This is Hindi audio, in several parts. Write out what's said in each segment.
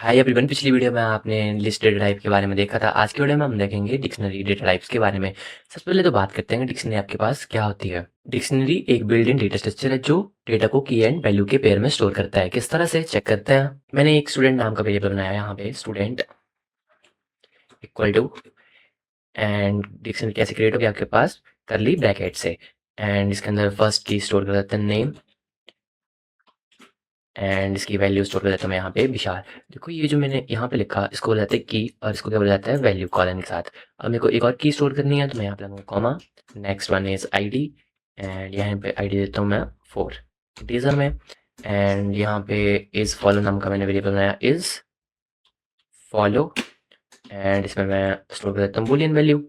हाय एवरीवन, पिछली वीडियो में आपने लिस्ट डेटा टाइप के बारे में देखा था। आज की वीडियो में हम देखेंगे डिक्शनरी डेटा टाइप्स के बारे में। सबसे पहले तो बात करते हैं डिक्शनरी आपके पास क्या होती है। डिक्शनरी एक बिल्ट इन डेटा स्ट्रक्चर है जो डेटा को की एंड वैल्यू के पेयर में स्टोर करता है। किस तरह से चेक करते हैं, मैंने एक स्टूडेंट नाम का वेरिएबल बनाया यहाँ पे, student equal to, and dictionary कैसे क्रिएट होगी आपके पास, करली ब्रैकेट से, एंड इसके अंदर फर्स्ट की स्टोर कर देते हैं नेम, एंड इसकी वैल्यू स्टोर कर देता हूँ मैं यहाँ पे विशाल। देखो ये जो मैंने यहाँ पे लिखा, इसको बोला जाता है की, और इसको क्या बोला जाता है वैल्यू कॉलन के साथ। अब मेरे को एक और की स्टोर करनी है तो मैं यहाँ पे लगाऊंगा comma, next one is ID, and यहाँ पे आईडी देता हूँ मैं 4 टीजर में, एंड यहाँ पे इज फॉलो नाम का मैंने वेरिएबल बनाया, इज फॉलो, एंड इसमें मैं स्टोर कर देता हूँ बुलियन वैल्यू।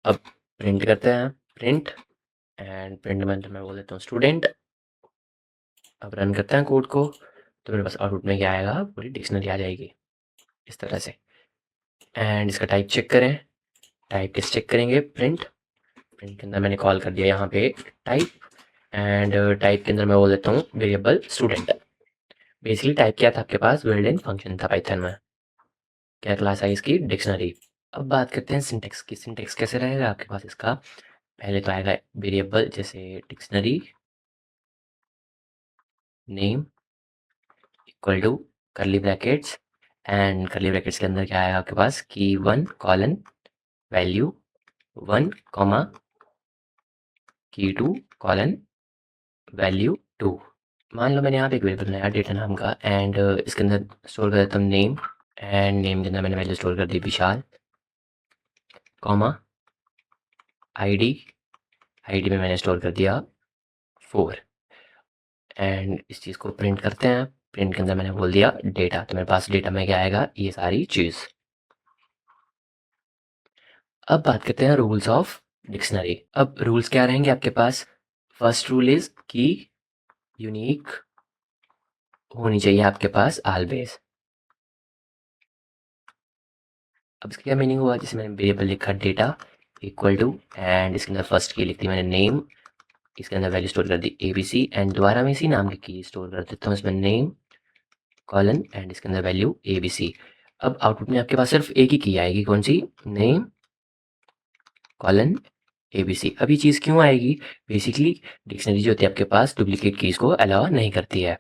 अब प्रिंट करते हैं, प्रिंट, एंड प्रिंट में तो मैं बोल देता हूँ स्टूडेंट। अब रन करते हैं कोड को, तो मेरे पास आउटपुट में क्या आएगा, पूरी डिक्शनरी आ जाएगी इस तरह से। एंड इसका टाइप चेक करें, टाइप किस चेक करेंगे, प्रिंट, प्रिंट के अंदर मैंने कॉल कर दिया यहाँ पे टाइप, एंड टाइप के अंदर मैं बोल देता हूँ वेरिएबल स्टूडेंट। बेसिकली टाइप क्या था आपके पास, बिल्ट इन फंक्शन था पाइथन में। क्या क्लास आई इसकी, डिक्शनरी। अब बात करते हैं सिंटेक्स की। सिंटेक्स कैसे रहेगा आपके पास इसका, पहले तो आएगा वेरिएबल जैसे dictionary name equal to curly brackets, and curly brackets के अंदर क्या आएगा आपके पास, की 1 कॉलन वैल्यू 1 कॉमा की 2 कॉलन वैल्यू 2। मान लो मैंने यहाँ पे एक वेरिएबल बनाया डेटा नाम का, एंड इसके अंदर स्टोर कर देता हूँ नेम, एंड नेम के अंदर मैंने वैल्यू स्टोर कर दी विशाल, कॉमा आईडी, आईडी में मैंने स्टोर कर दिया 4, एंड इस चीज़ को प्रिंट करते हैं। प्रिंट के अंदर मैंने बोल दिया डेटा, तो मेरे पास डेटा में क्या आएगा, ये सारी चीज़। अब बात करते हैं रूल्स ऑफ डिक्शनरी। अब रूल्स क्या रहेंगे आपके पास, फर्स्ट रूल इज की यूनिक होनी चाहिए आपके पास ऑलवेज। अब इसका क्या मीनिंग हुआ, जैसे मैंने वेरिएबल लिखा डेटा इक्वल टू, एंड इसके अंदर फर्स्ट की लिख दी मैंने नेम, इसके अंदर वैल्यू स्टोर कर दी ABC, एंड दोबारा मैं इसी नाम की स्टोर कर देता हूँ इसमें नेम कॉलन, एंड इसके अंदर वैल्यू ABC। अब आउटपुट में आपके पास सिर्फ एक ही की आएगी, कौन सी, नेम कॉलन ABC। अब ये चीज़ क्यों आएगी, बेसिकली डिक्शनरी जो होती है आपके पास डुप्लीकेट कीज़ को अलाउ नहीं करती है।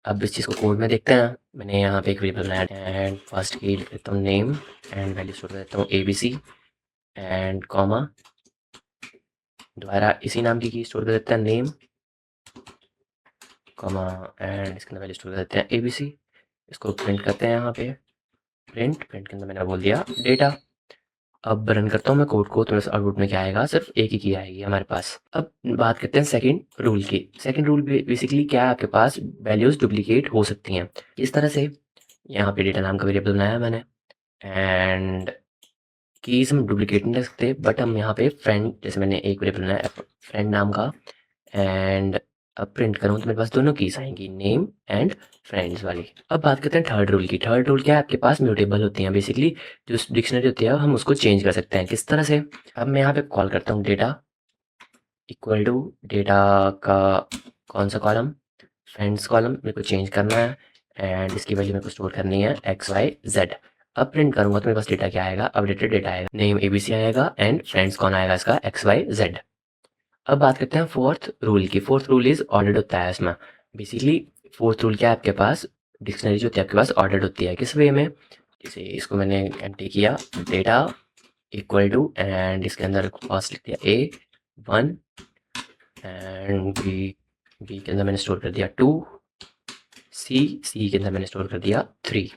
अब इस चीज़ को कोड में देखते हैं। मैंने यहाँ पे एक वेरिएबल बनाया, एंड फर्स्ट की लिख देता हूँ नेम, एंड वैल्यू स्टोर कर देता हूँ ABC, एंड कॉमा दोबारा इसी नाम की स्टोर कर देते हैं नेम, कॉमा, एंड इसके अंदर वैल्यू स्टोर कर देते हैं ABC। इसको प्रिंट करते हैं यहाँ पे, प्रिंट, प्रिंट के अंदर मैंने बोल दिया डेटा। अब रन करता हूँ मैं कोड को, तो मेरे आउटपुट में क्या आएगा, सिर्फ एक ही की आएगी हमारे पास। अब बात करते हैं सेकंड रूल की। सेकंड रूल बेसिकली क्या है, आपके पास वैल्यूज डुप्लीकेट हो सकती हैं। इस तरह से यहाँ पे डेटा नाम का वेरिएबल बनाया मैंने, एंड कीज हम डुप्लीकेट नहीं रख सकते, बट हम यहाँ पे फ्रेंड, जैसे मैंने एक वेरिएबल बनाया फ्रेंड नाम का, एंड अब प्रिंट करूँ तो मेरे पास दोनों कीज आएंगी, नेम एंड फ्रेंड्स वाली। अब बात करते हैं थर्ड रूल की। थर्ड रूल क्या है, आपके पास म्यूटेबल होती हैं। बेसिकली जो डिक्शनरी होती है हम उसको चेंज कर सकते हैं। किस तरह से, अब मैं यहाँ पे कॉल करता हूँ डेटा इक्वल टू, डेटा का कौन सा कॉलम, फ्रेंड्स कॉलम मेरे को चेंज करना है, एंड इसकी वैल्यू मेरे को स्टोर करनी है XYZ। अब प्रिंट करूँगा तो मेरे पास डेटा क्या आएगा, अपडेटेड डेटा आएगा, नेम ABC आएगा, एंड फ्रेंड्स कौन आएगा इसका, XYZ। अब बात करते हैं फोर्थ रूल की। फोर्थ रूल इज ऑर्डर्ड होता है इसमें। बेसिकली फोर्थ रूल क्या है, आपके पास डिक्शनरी जो होती है आपके पास ऑर्डर्ड होती है। किस वे में, जैसे इसको मैंने एम्प्टी किया डेटा इक्वल टू, एंड इसके अंदर फर्स्ट लिख दिया A1, एंड बी के अंदर मैंने स्टोर कर दिया 2, सी के अंदर मैंने स्टोर कर दिया 3,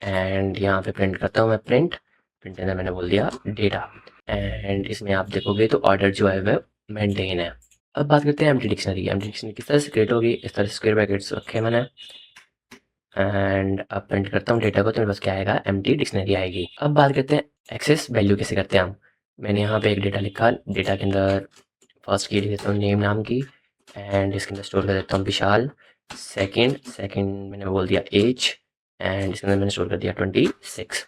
एंड यहाँ पे प्रिंट करता हूँ मैं, प्रिंट, प्रिंट के अंदर मैंने बोल दिया डेटा, एंड इसमें आप देखोगे तो ऑर्डर जो है वह मेंटेन है। अब बात करते हैं एम्प्टी डिक्शनरी। एम्प्टी डिक्शनरी किस तरह से क्रिएट होगी, इस तरह से स्क्वायर ब्रैकेट्स रखे मैंने, एंड अब प्रिंट करता हूँ डेटा को, तो मेरे पास क्या आएगा, एम्प्टी डिक्शनरी आएगी। अब बात करते हैं एक्सेस वैल्यू कैसे करते हैं हम। मैंने यहाँ पे एक डेटा लिखा, डेटा के अंदर फर्स्ट की लिख देता हूँ नेम नाम की, एंड इसके अंदर स्टोर कर देता हूँ विशाल। सेकंड मैंने बोल दिया एज, एंड इसके अंदर मैंने स्टोर कर दिया 26।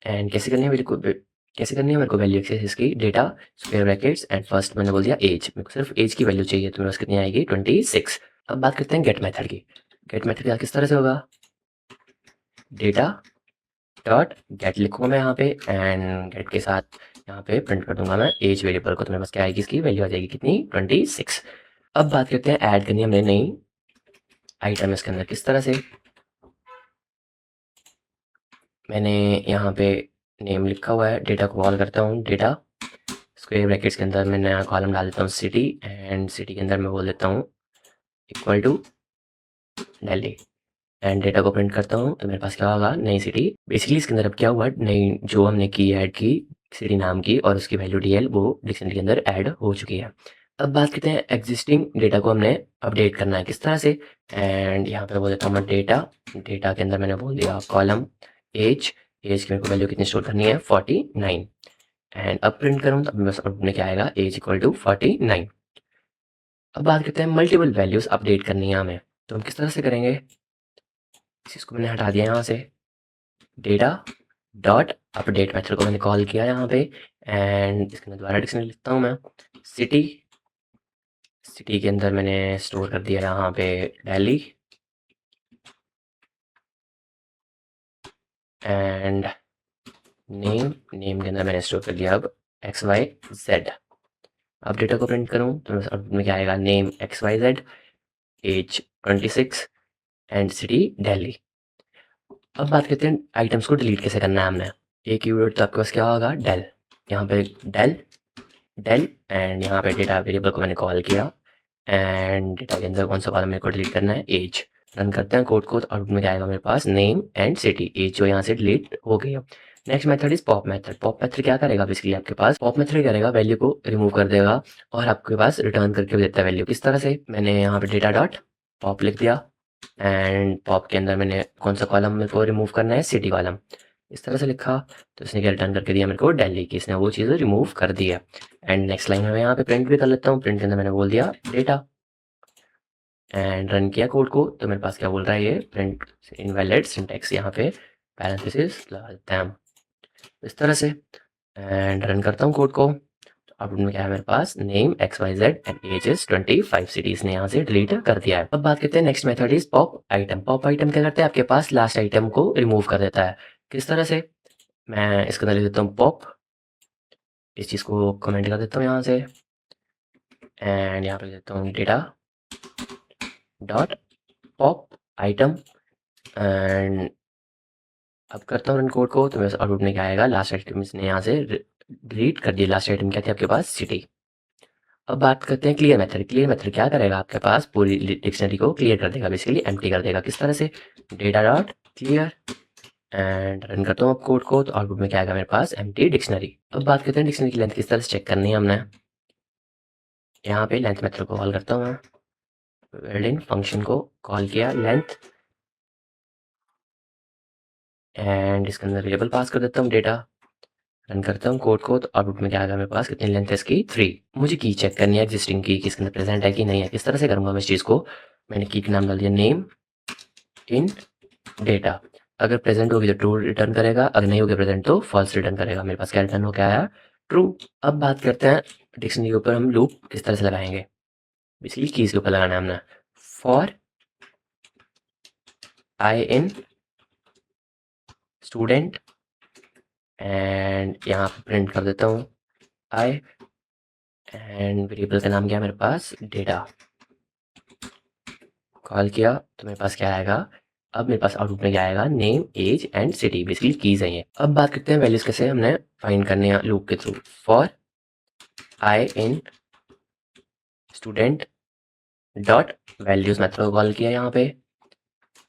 एंड कैसे करनी है मेरे को वैल्यू एक्सेस इसकी, data square brackets, and first मैंने बोल दिया एज, मेरे को सिर्फ एज की वैल्यू चाहिए, तो मेरे पास कितनी आएगी, 26। अब बात करते हैं गेट मेथड की। गेट मेथड का किस तरह से होगा, डेटा डॉट गेट लिखूंगा मैं यहाँ पे एंड गेट के साथ यहाँ पे प्रिंट कर दूंगा मैं एज वेरिएबल को, तो मेरे पास क्या आएगी, इसकी वैल्यू आ जाएगी कितनी, 26। अब बात करते हैं ऐड करनी है हमने नई आइटम इसके अंदर किस तरह से। मैंने यहाँ पे नेम लिखा हुआ है, डेटा को कॉल करता हूँ, डेटा स्क्वायर ब्रैकेट्स के अंदर मैं नया कॉलम डाल देता हूँ सिटी एंड सिटी के अंदर मैं बोल देता हूँ equal to Delhi and data को प्रिंट करता हूँ, तो मेरे पास क्या होगा, नई सिटी। बेसिकली इसके अंदर अब क्या हुआ, नई जो हमने की ऐड की सिटी नाम की और उसकी वैल्यू डीएल वो डिक्शनरी के अंदर ऐड हो चुकी है। अब बात करते हैं एग्जिस्टिंग डेटा को हमने अपडेट करना है किस तरह से, एंड यहाँ पे बोल देता हूँ मैं डेटा, डेटा के अंदर मैंने बोल दिया कॉलम एज, एज की मेरे को वैल्यू कितनी स्टोर करनी है, 49 एंड अब प्रिंट करूँ तो बस आउटपुट में क्या आएगा, एज इक्वल टू 49। अब बात करते हैं मल्टीपल वैल्यूज अपडेट करनी है हमें, तो हम किस तरह से करेंगे, इस चीज़ को मैंने हटा दिया यहाँ से, डेटा डॉट अपडेट मेथड को मैंने कॉल किया यहाँ पे एंड इसके अंदर दोबारा डिक्शनरी लिखता हूँ मैं, सिटी, सिटी के अंदर मैंने स्टोर कर दिया यहाँ पे दिल्ली एंड नेम, नेम के अंदर मैंने स्टोर कर दिया अब XYZ। अब डेटा को प्रिंट करूँ तो अब में क्या आएगा, name XYZ, age 26 and city Delhi. अब बात करते हैं आइटम्स को डिलीट कैसे करना है हमने, एक कीवर्ड तो आपके पास क्या होगा, डेल, यहाँ पे डेल, डेल एंड यहाँ पे डेटा वेरिएबल को मैंने कॉल किया एंड डेटा के अंदर कौन सा कॉलम मेरे को डिलीट करना है, एज। रन करते हैं कोड को, तो आउटपुट में क्या आएगा मेरे पास, नेम एंड सिटी, एज जो यहाँ से डिलीट हो गई है। Next method is pop method. Pop method क्या करेगा, बेसिकली आपके पास पॉप मेथड करेगा, वैल्यू को रिमूव कर देगा और आपके पास रिटर्न करके भी देता है वैल्यू। किस तरह से, मैंने यहाँ पे डेटा डॉट पॉप लिख दिया एंड पॉप के अंदर मैंने कौन सा कॉलम मेरे को रिमूव करना है, सिटी कॉलम, इस तरह से लिखा, तो इसने क्या रिटर्न करके दिया मेरे को, दिल्ली की, इसने वो चीज़ रिमूव कर दी है। एंड नेक्स्ट लाइन में मैं यहाँ पे प्रिंट भी कर लेता हूँ, प्रिंट के अंदर मैंने बोल दिया डेटा एंड रन किया कोड को, तो मेरे पास क्या बोल रहा है ये, प्रिंट इनवैलिड सिंटैक्स, यहाँ पे पैरेंथेसिस लगा देता है हम इस तरह से एंड रन करता हूँ कोड को, तो आउटपुट में क्या है मेरे पास, name XYZ and age is 25, cities ने यहाँ से डिलीट कर दिया है। अब बात करते हैं next method is pop item. Pop item क्या करता है, आपके पास लास्ट आइटम को रिमूव कर देता है। किस तरह से, मैं इसके अंदर लिख देता हूँ पॉप, इस चीज़ को कमेंट कर देता हूँ यहाँ से एंड यहाँ पे लिख देता हूँ data dot pop item and अब करता हूँ रन कोड को, तो मेरे आउटपुट में क्या आएगा, लास्ट आइटम इसने यहाँ से डिलीट कर दिया। लास्ट आइटम क्या थी आपके पास, सिटी। अब बात करते हैं क्लियर मेथड। क्लियर मेथड क्या करेगा, आपके पास पूरी डिक्शनरी को क्लियर कर देगा, बेसिकली एम्प्टी कर देगा। किस तरह से, data dot clear and run करता हूँ अब कोड को, तो आउटपुट में क्या आएगा मेरे पास, एम्प्टी डिक्शनरी। अब बात करते हैं डिक्शनरी की लेंथ किस तरह से चेक करनी है हमने, यहाँ पे लेंथ मेथड को कॉल करता हूँ मैं, वेल्डिंग फंक्शन को कॉल किया लेंथ एंड इसके अंदर वेरिएबल पास कर देता हूँ डेटा, रन करता हूँ कोड को, तो आउटपुट में क्या आएगा मेरे पास, कितनी लेंथ है इसकी, 3। मुझे की चेक करनी है एग्जिस्टिंग की, किसके अंदर प्रेजेंट है कि नहीं है। किस तरह से करूँगा मैं इस चीज़ को, मैंने की का नाम डाल दिया नेम इन डेटा, अगर प्रेजेंट होगी तो ट्रू रिटर्न करेगा, अगर नहीं होगी प्रेजेंट तो फॉल्स रिटर्न करेगा। मेरे पास क्या रिटर्न हो, क्या आया, ट्रू। अब बात करते हैं डिक्शनरी के ऊपर हम लूप किस तरह से लगाएंगे, बेसिकली कीज के ऊपर लगाना है हमने, for I in student and यहाँ पे प्रिंट कर देता हूँ आई एंड वेरिएबल का नाम क्या है मेरे पास, डेटा, कॉल किया तो मेरे पास क्या आएगा, अब मेरे पास आउटपुट में क्या आएगा, name age and city, basically keys है ये। अब बात करते हैं वैल्यूज कैसे हमने फाइंड करने हैं लूप के through, for I in student dot values method को कॉल किया यहाँ पे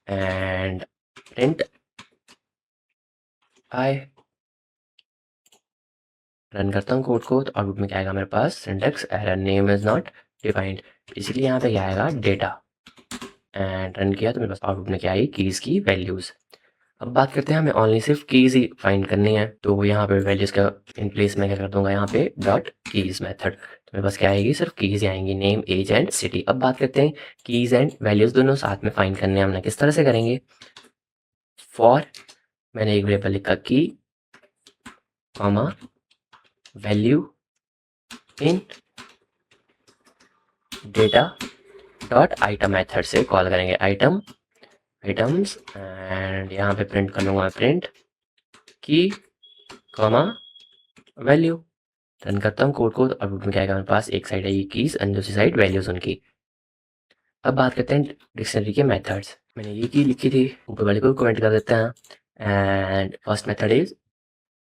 एंड प्रिंट आई, रन करता हूँ कोड को, तो आउटपुट में क्या आएगा मेरे पास, syntax error, name is not defined, basically यहाँ पे क्या आएगा, डेटा एंड रन किया तो मेरे पास आउटपुट में क्या आई, कीज की वैल्यूज। अब बात करते हैं हमें ओनली सिर्फ कीज ही फाइंड करनी है, तो यहाँ पे वैल्यूज का इन प्लेस में क्या कर दूंगा, यहाँ पे डॉट कीज मेथड, तो मेरे पास क्या आएगी, सिर्फ कीज ही आएंगी, नेम एज एंड सिटी। अब बात करते हैं कीज एंड वैल्यूज दोनों साथ में फाइंड करने हैं हमने, किस तरह से करेंगे, फॉर मैंने एक वेरिएबल लिखा की comma value in data dot item method से कॉल करेंगे आइटम आइटम्स एंड यहाँ पे प्रिंट कर लूँगा प्रिंट की कॉमा वैल्यू। रन करता हूँ कोड को, तो आउटपुट में क्या आएगा मेरे पास, एक साइड है ये कीज़ एंड दूसरी साइड वैल्यूज़ उनकी। अब बात करते हैं डिक्शनरी के मेथड्स। मैंने ये की लिखी थी, ऊपर वाले को कमेंट कर देते हैं। And first method is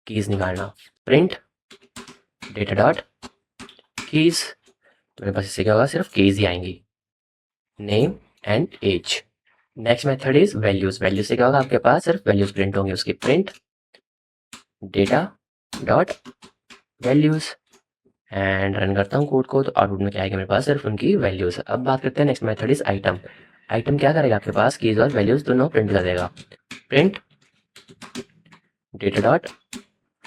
keys निकालना, प्रिंट डेटा डॉट कीज़। तो मेरे पास इससे क्या होगा, सिर्फ कीज़ ही आएंगी, name and age. Next method is values. Values से क्या होगा, आपके पास सिर्फ वैल्यूज प्रिंट होंगे, उसकी print data dot values. And run करता हूँ कोड को, तो आउटपुट में क्या आएगा मेरे पास, सिर्फ उनकी वैल्यूज। अब बात करते हैं next method is item. Item क्या करेगा, आपके पास कीज और वैल्यूज दोनों प्रिंट कर देगा, print data dot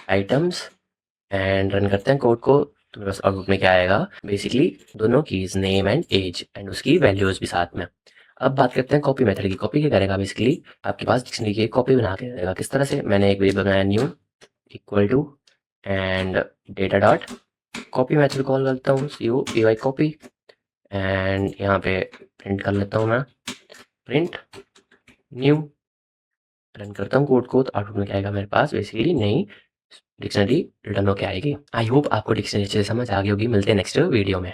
items. And run करते हैं कोड को, तो मेरे पास आउटपुट में क्या आएगा, बेसिकली दोनों keys name and age and उसकी वैल्यूज भी साथ में। अब बात करते हैं कॉपी मेथड की। कॉपी क्या करेगा, बेसिकली आपके पास डिक्शनरी की कॉपी बना के देगा। किस तरह से, मैंने एक वेरिएबल बनाया new equal to and data dot copy method call करता हूँ, COPY कॉपी। एंड यहाँ पे प्रिंट कर लेता हूँ मैं प्रिंट न्यू। रन करता हूँ कोड को, तो आउटपुट में क्या आएगा मेरे पास, बेसिकली नई डिक्शनरी रिटर्न होके आएगी। आई होप आपको डिक्शनरी अच्छे से समझ आ गई होगी। मिलते हैं नेक्स्ट वीडियो में।